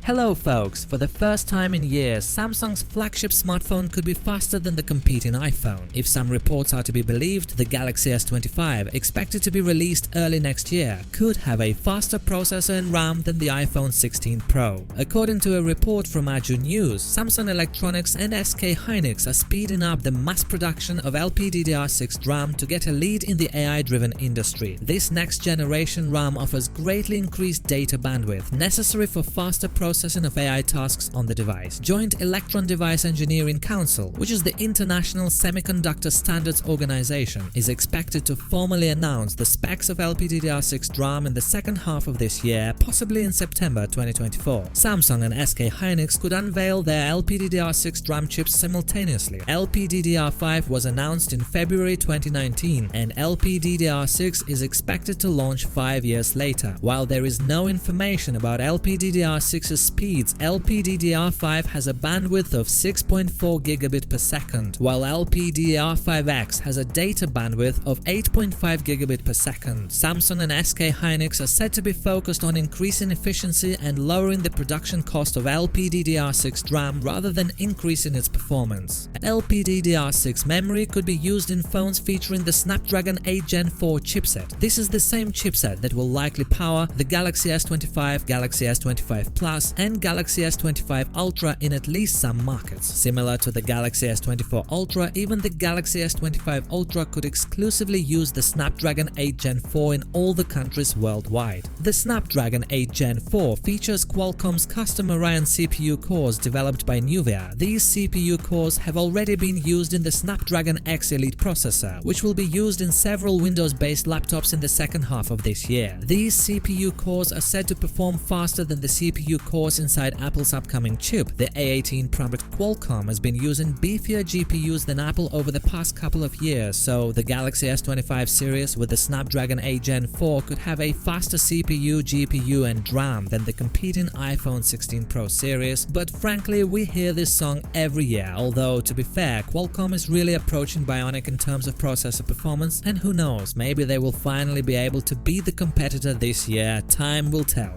Hello folks, for the first time in years, Samsung's flagship smartphone could be faster than the competing iPhone. If some reports are to be believed, the Galaxy S25, expected to be released early next year, could have a faster processor and RAM than the iPhone 16 Pro. According to a report from Aju News, Samsung Electronics and SK Hynix are speeding up the mass production of LPDDR6 DRAM to get a lead in the AI-driven industry. This next-generation RAM offers greatly increased data bandwidth, necessary for faster processing of AI tasks on the device. Joint Electron Device Engineering Council, which is the International Semiconductor Standards Organization, is expected to formally announce the specs of LPDDR6 DRAM in the second half of this year, possibly in September 2024. Samsung and SK Hynix could unveil their LPDDR6 DRAM chips simultaneously. LPDDR5 was announced in February 2019, and LPDDR6 is expected to launch 5 years later. While there is no information about LPDDR6's speeds, LPDDR5 has a bandwidth of 6.4 gigabit per second, while LPDDR5X has a data bandwidth of 8.5 gigabit per second. Samsung and SK Hynix are said to be focused on increasing efficiency and lowering the production cost of LPDDR6 DRAM rather than increasing its performance. An LPDDR6 memory could be used in phones featuring the Snapdragon 8 Gen 4 chipset. This is the same chipset that will likely power the Galaxy S25, Galaxy S25 Plus, and Galaxy S25 Ultra in at least some markets. Similar to the Galaxy S24 Ultra, even the Galaxy S25 Ultra could exclusively use the Snapdragon 8 Gen 4 in all the countries worldwide. The Snapdragon 8 Gen 4 features Qualcomm's custom Orion CPU cores developed by Nuvia. These CPU cores have already been used in the Snapdragon X Elite processor, which will be used in several Windows-based laptops in the second half of this year. These CPU cores are said to perform faster than the CPU cores inside Apple's upcoming chip. The A18 product Qualcomm has been using beefier GPUs than Apple over the past couple of years, so the Galaxy S25 series with the Snapdragon 8 Gen 4 could have a faster CPU, GPU and RAM than the competing iPhone 16 Pro series. But frankly, we hear this song every year, although to be fair, Qualcomm is really approaching Bionic in terms of processor performance, and who knows, maybe they will finally be able to beat the competitor this year. Time will tell.